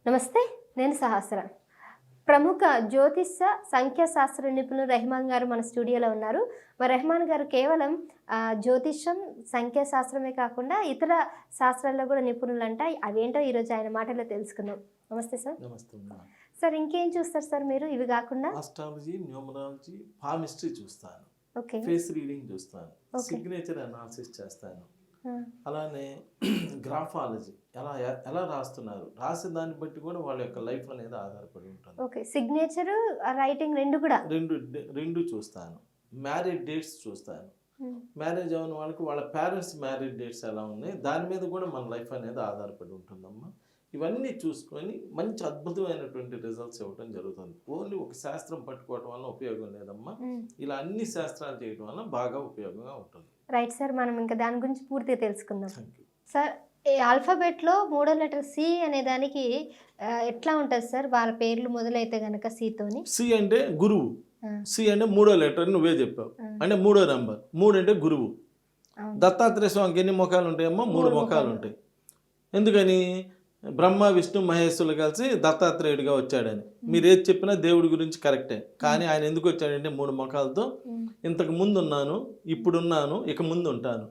నమస్తే, నేను సహస్ర. ప్రముఖ జ్యోతిష సంఖ్యాశాస్త్ర నిపుణులు రెహమాన్ గారు మన స్టూడియోలో ఉన్నారు. మరి రెహమాన్ గారు కేవలం జ్యోతిషం, సంఖ్యాశాస్త్రమే కాకుండా ఇతర శాస్త్రాల్లో కూడా నిపుణులంట. అవేంటో ఈరోజు ఆయన మాటల్లో తెలుసుకుందాం. నమస్తే సార్. నమస్తే. సార్, ఇంకేం చూస్తారు సార్ మీరు ఇవి కాకుండా? ఆస్ట్రాలజీ, న్యూమరాలజీ, పామిస్ట్రీ చూస్తాను, ఓకే, ఫేస్ రీడింగ్ చూస్తాను, సిగ్నేచర్ అనాలిసిస్ చేస్తాను, అలానే గ్రాఫాలజీ ఎలా ఎలా రాస్తున్నారు, రాసే దాన్ని బట్టి కూడా వాళ్ళ యొక్క లైఫ్ అనేది ఆధారపడి ఉంటుంది. ఓకే, సిగ్నేచర్, రైటింగ్ రెండు కూడా రెండు చూస్తాను. మ్యారేజ్ డేట్స్ చూస్తాను. మ్యారేజ్ అయిన వాళ్ళకి వాళ్ళ పేరెంట్స్ మ్యారేజ్ డేట్స్ ఎలా ఉన్నాయి, దాని మీద కూడా మన లైఫ్ అనేది ఆధారపడి ఉంటుందమ్మా. ఇవన్నీ చూసుకొని మంచి అద్భుతమైనటువంటి రిజల్ట్స్ ఇవ్వడం జరుగుతుంది. ఓన్లీ ఒక శాస్త్రం పట్టుకోవడం వల్ల ఉపయోగం లేదమ్మా, ఇలా అన్ని శాస్త్రాలు చేయడం వల్ల బాగా ఉపయోగంగా ఉంటుంది. రైట్ సార్, మనం ఇంకా దాని గురించి పూర్తిగా తెలుసుకుందాం. సార్, ఈ ఆల్ఫాబెట్లో మూడో లెటర్ సి అనే దానికి ఎట్లా ఉంటుంది సార్? వాళ్ళ పేర్లు మొదలైతే కనుక సితోని. సి అంటే గురువు. సి అంటే మూడో లెటర్, నువ్వే చెప్పావు, అంటే మూడో నెంబర్. 3 అంటే గురువు. దత్తాత్రేయ స్వామికి ఎన్ని ముఖాలు ఉంటాయమ్మా? 3 ముఖాలు ఉంటాయి. ఎందుకని? బ్రహ్మ, విష్ణు, మహేశ్వరులు కలిసి దత్తాత్రేయుడిగా వచ్చాడని. మీరు ఏది చెప్పినా దేవుడి గురించి కరెక్టే, కానీ ఆయన ఎందుకు వచ్చాడంటే 3 ముఖాలతో. ఇంతకు ముందు ఉన్నాను, ఇప్పుడున్నాను, ఇక ముందు ఉంటాను.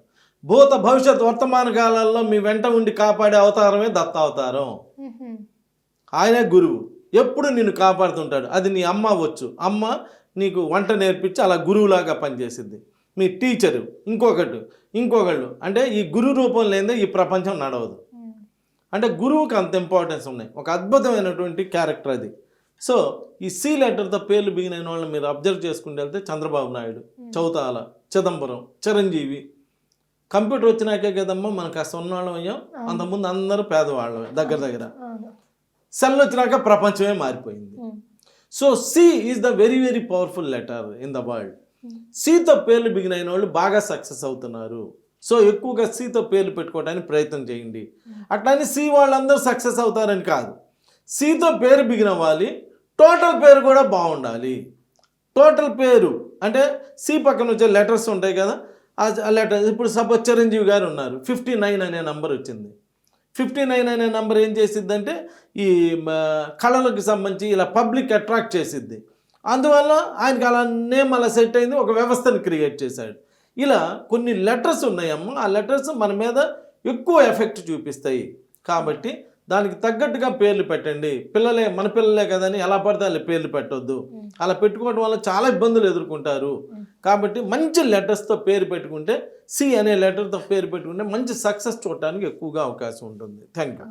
భూత భవిష్యత్ వర్తమాన కాలాల్లో మీ వెంట ఉండి కాపాడే అవతారమే దత్తావతారం. ఆయనే గురువు, ఎప్పుడు నిన్ను కాపాడుతుంటాడు. అది నీ అమ్మ అవ్వచ్చు, అమ్మ నీకు వంట నేర్పించి అలా గురువులాగా పనిచేసిద్ది. మీ టీచరు, ఇంకొకళ్ళు. అంటే ఈ గురు రూపం లేదే ఈ ప్రపంచం నడవదు. అంటే గురువుకి అంత ఇంపార్టెన్స్ ఉన్నాయి. ఒక అద్భుతమైనటువంటి క్యారెక్టర్ అది. సో ఈ సి లెటర్తో పేర్లు బిగినైన వాళ్ళని మీరు అబ్జర్వ్ చేసుకుంటూ వెళ్తే చంద్రబాబు నాయుడు, చౌతాల, చిదంబరం, చిరంజీవి. కంప్యూటర్ వచ్చినాకే కదమ్మా మనకు అసలు ఉన్నవాళ్ళం అయ్యాం. అంతకుముందు అందరూ పేదవాళ్ళమే దగ్గర. సెల్ వచ్చినాక ప్రపంచమే మారిపోయింది. So c is the very very powerful letter in the world. సితో పేర్లు బిగినైన వాళ్ళు బాగా సక్సెస్ అవుతున్నారు. సో ఎక్కువగా సితో పేర్లు పెట్టుకోవడానికి ప్రయత్నం చేయండి. అట్లానే సి వాళ్ళందరూ సక్సెస్ అవుతారని కాదు, సితో పేరు బిగిన అవ్వాలి, టోటల్ పేరు కూడా బాగుండాలి. టోటల్ పేరు అంటే సి పక్కన వచ్చే లెటర్స్ ఉంటాయి కదా, ఆ లెటర్. ఇప్పుడు సపోజ్ చిరంజీవి గారు ఉన్నారు, 59 అనే నంబర్ వచ్చింది. 59 అనే నంబర్ ఏం చేసిద్దంటే ఈ కళలకు సంబంధించి ఇలా పబ్లిక్ అట్రాక్ట్ చేసిద్ది. అందువల్ల ఆయనకి అలా నేమ్ అలా సెట్ అయింది, ఒక వ్యవస్థను క్రియేట్ చేశాడు. ఇలా కొన్ని లెటర్స్ ఉన్నాయమ్మ, ఆ లెటర్స్ మన మీద ఎక్కువ ఎఫెక్ట్ చూపిస్తాయి. కాబట్టి దానికి తగ్గట్టుగా పేర్లు పెట్టండి. మన పిల్లలే కదని ఎలా పడితే అలా పేర్లు పెట్టొద్దు. అలా పెట్టుకోవడం వల్ల చాలా ఇబ్బందులు ఎదుర్కొంటారు. కాబట్టి మంచి లెటర్స్తో పేరు పెట్టుకుంటే, సి అనే లెటర్తో పేరు పెట్టుకుంటే మంచి సక్సెస్ చూడటానికి ఎక్కువగా అవకాశం ఉంటుంది. Thank you.